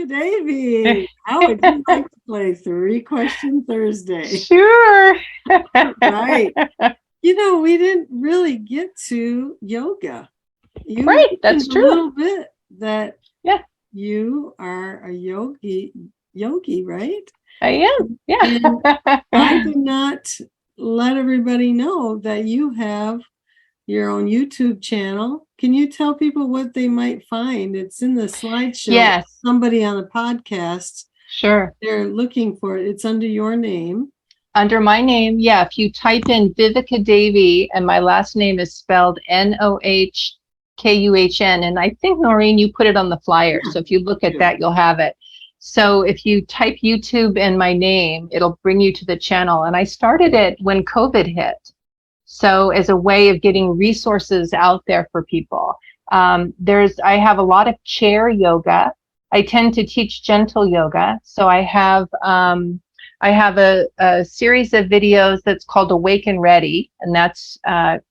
Vivekadevi, how would you like to play 3-question Thursday? Sure. Right. We didn't really get to yoga. You Right, that's mentioned true. a little bit that Yeah, you are a yogi, right? I am. And Yeah. I did not let everybody know that you have your own YouTube channel. Can you tell people what they might find? It's in the slideshow. Yes, Somebody on the podcast, sure. they're looking for it. It's under your name. Under my name, yeah, if you type in Vivekadevi, and my last name is spelled Nohkuhn, and I think, Noreen, you put it on the flyer. Yeah, So if you look at yeah. that, you'll have it. So if you type YouTube and my name, it'll bring you to the channel. And I started it when COVID hit. So as a way of getting resources out there for people. I have a lot of chair yoga. I tend to teach gentle yoga. So I have a series of videos that's called Awake and Ready. And that's, I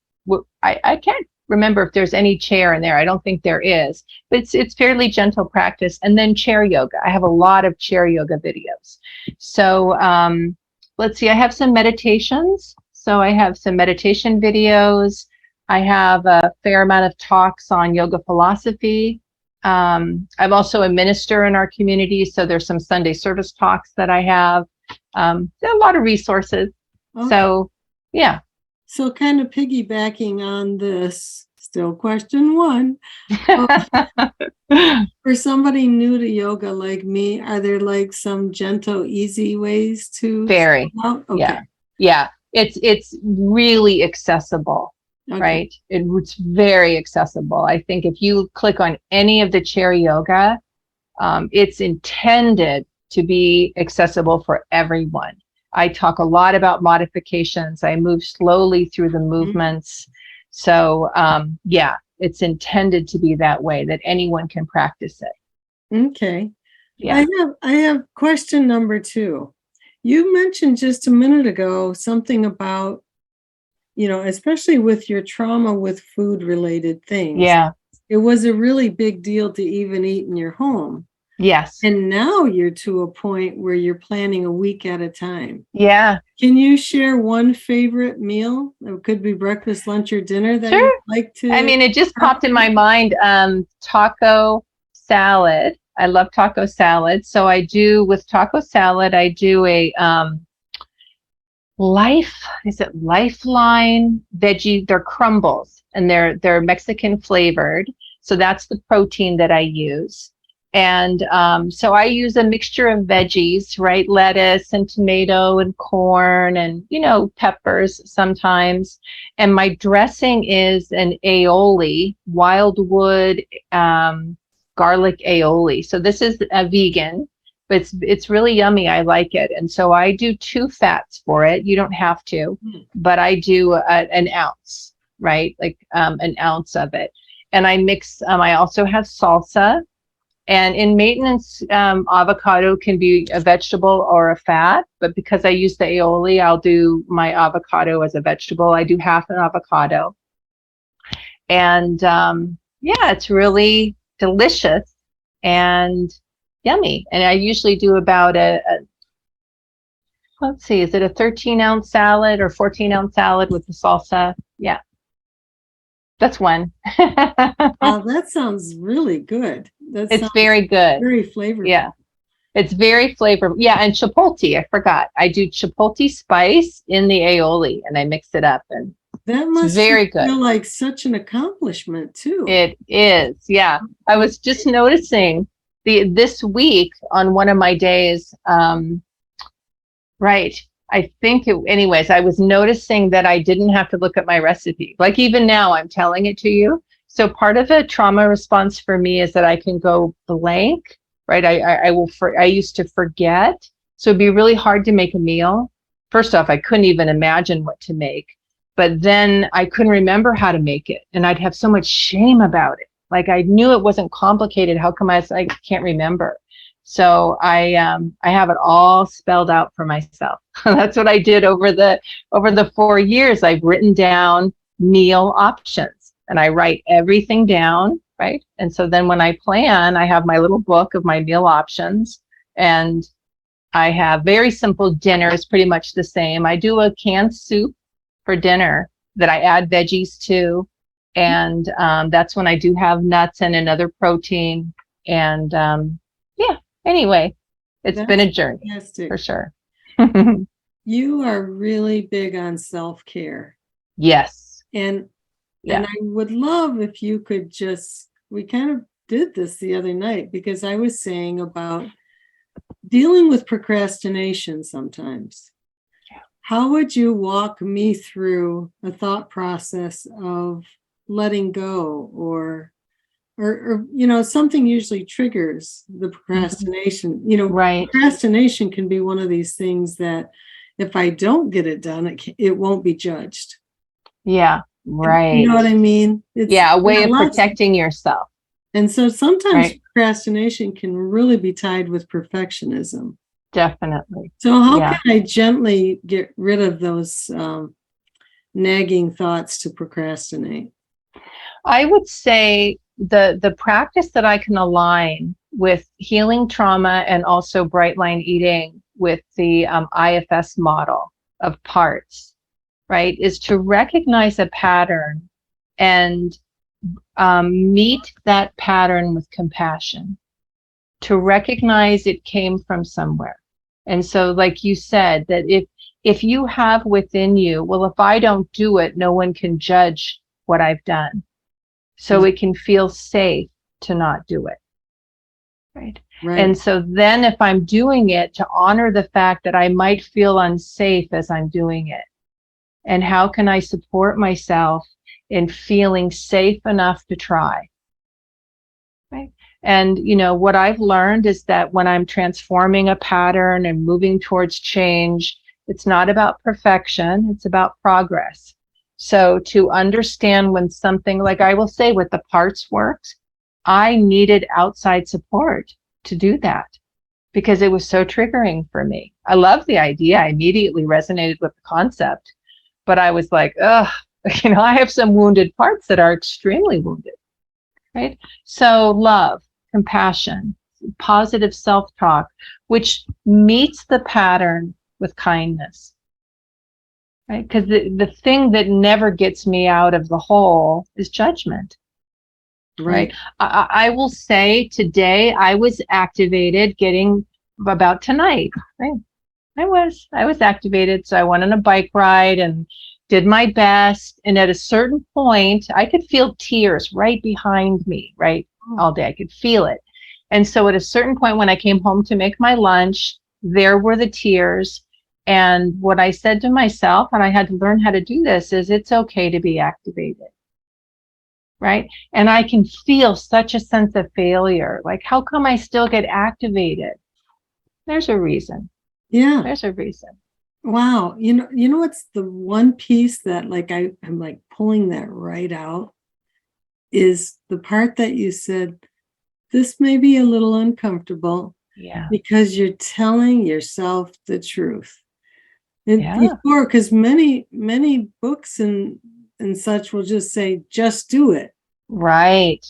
can't remember if there's any chair in there. I don't think there is, but it's fairly gentle practice. And then chair yoga. I have a lot of chair yoga videos. So let's see, I have some meditations. So I have some meditation videos. I have a fair amount of talks on yoga philosophy. I'm also a minister in our community. So there's some Sunday service talks that I have. There are a lot of resources. Okay. So, yeah. So kind of piggybacking on this, still question 1. For somebody new to yoga like me, are there like some gentle, easy ways to? Very. Okay. Yeah. It's really accessible, okay. Right? It's very accessible. I think if you click on any of the chair yoga, it's intended to be accessible for everyone. I talk a lot about modifications. I move slowly through the movements. So yeah, it's intended to be that way, that anyone can practice it. Okay. Yeah. I have question number 2. You mentioned just a minute ago something about, especially with your trauma with food related things. Yeah. It was a really big deal to even eat in your home. Yes. And now you're to a point where you're planning a week at a time. Yeah. Can you share one favorite meal? It could be breakfast, lunch, or dinner that Sure. you'd like to. I mean, it just popped in my mind. Taco salad. I love taco salad. So with taco salad, I do a Lifeline veggie. They're crumbles and they're Mexican flavored. So that's the protein that I use. And so I use a mixture of veggies, right? Lettuce and tomato and corn and, peppers sometimes. And my dressing is an aioli, wildwood garlic aioli. So this is a vegan, but it's really yummy. I like it. And so I do 2 fats for it. You don't have to, but I do an ounce, right? Like an ounce of it. And I mix, I also have salsa. And in maintenance, avocado can be a vegetable or a fat, but because I use the aioli, I'll do my avocado as a vegetable. I do half an avocado. And yeah, it's really delicious and yummy. And I usually do about let's see, is it a 13-ounce salad or 14-ounce salad with the salsa? Yeah. That's one. Wow, that sounds really good. It's very good. Very flavorful. Yeah. It's very flavorful. Yeah, and chipotle, I forgot. I do chipotle spice in the aioli and I mix it up, and that must very good. Feel like such an accomplishment too. It is. Yeah. I was just noticing this week on one of my days, right. I think anyways, I was noticing that I didn't have to look at my recipe. Like even now I'm telling it to you. So part of a trauma response for me is that I can go blank, right? I used to forget. So it'd be really hard to make a meal. First off, I couldn't even imagine what to make, but then I couldn't remember how to make it. And I'd have so much shame about it. Like I knew it wasn't complicated. How come I can't remember? So I have it all spelled out for myself. That's what I did over the 4 years. I've written down meal options and I write everything down right? And so then when I plan, I have my little book of my meal options, and I have very simple dinners, pretty much the same. I do a canned soup for dinner that I add veggies to. And that's when I do have nuts and another protein. And yeah, anyway, it's been a journey fantastic. for sure. You are really big on self-care. Yes. And I would love if you could we kind of did this the other night, because I was saying about dealing with procrastination sometimes. Yeah. How would you walk me through a thought process of letting go, or something usually triggers the procrastination. Right. Procrastination can be one of these things that if I don't get it done, it won't be judged. Yeah, right. You know what I mean? It's a way of protecting yourself. And so sometimes procrastination can really be tied with perfectionism. Definitely. So how can I gently get rid of those nagging thoughts to procrastinate? I would say the practice that I can align with healing trauma and also bright line eating with the IFS model of parts, right, is to recognize a pattern and meet that pattern with compassion, to recognize it came from somewhere. And so, like you said, that if you have within you, well, if I don't do it, no one can judge what I've done. So it can feel safe to not do it. Right. And so then if I'm doing it, to honor the fact that I might feel unsafe as I'm doing it. And how can I support myself in feeling safe enough to try? Right. And, what I've learned is that when I'm transforming a pattern and moving towards change, it's not about perfection, it's about progress. So to understand when something, like I will say with the parts works, I needed outside support to do that because it was so triggering for me. I love the idea. I immediately resonated with the concept, but I was like, I have some wounded parts that are extremely wounded, right? So love, compassion, positive self-talk, which meets the pattern with kindness. Right? Because the thing that never gets me out of the hole is judgment. Right. I will say today I was activated getting about tonight. Right. I was activated. So I went on a bike ride and did my best. And at a certain point, I could feel tears right behind me, right? All day. I could feel it. And so at a certain point when I came home to make my lunch, there were the tears. And what I said to myself, and I had to learn how to do this, is it's okay to be activated, right? And I can feel such a sense of failure. Like, how come I still get activated? There's a reason. Yeah. There's a reason. Wow. You know what's the one piece that I'm like pulling that right out is the part that you said, this may be a little uncomfortable. Yeah. Because you're telling yourself the truth. And before, because many books and such will just say, just do it. Right.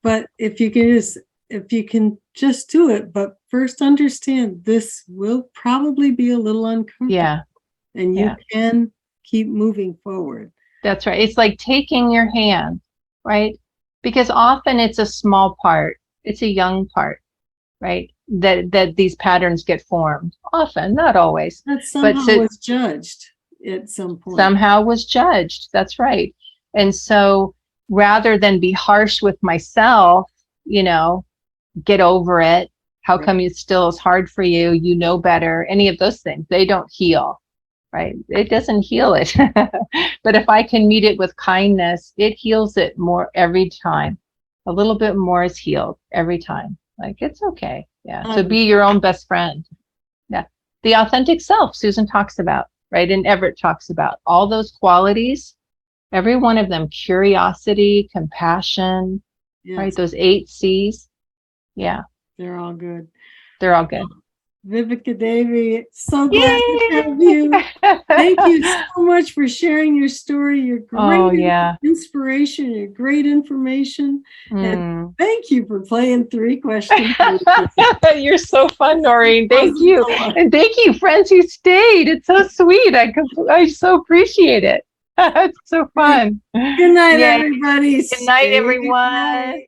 But if you can just do it, but first understand this will probably be a little uncomfortable. Yeah. And you can keep moving forward. That's right. It's like taking your hand, right? Because often it's a small part. It's a young part, right? That these patterns get formed. Often, not always. That somehow was judged at some point. Somehow was judged. That's right. And so rather than be harsh with myself, get over it. How come it still is hard for you? You know better. Any of those things, they don't heal, right? It doesn't heal it. But if I can meet it with kindness, it heals it more every time. A little bit more is healed every time. Like, it's okay. Yeah. So be your own best friend. Yeah. The authentic self Susan talks about, right? And Everett talks about all those qualities, every one of them, curiosity, compassion, right? Those 8 C's. Yeah. They're all good. They're all good. Vivekadevi, so glad to Yay! have you. Thank you so much for sharing your story, your Oh, great yeah. inspiration, your great information. And Mm. thank you for playing 3 questions. You're so fun, Noreen. Thank you. And thank you, friends who stayed. It's so sweet. I so appreciate it. It's so fun. Good night, Yay. everybody. Good night, Stay everyone. bright.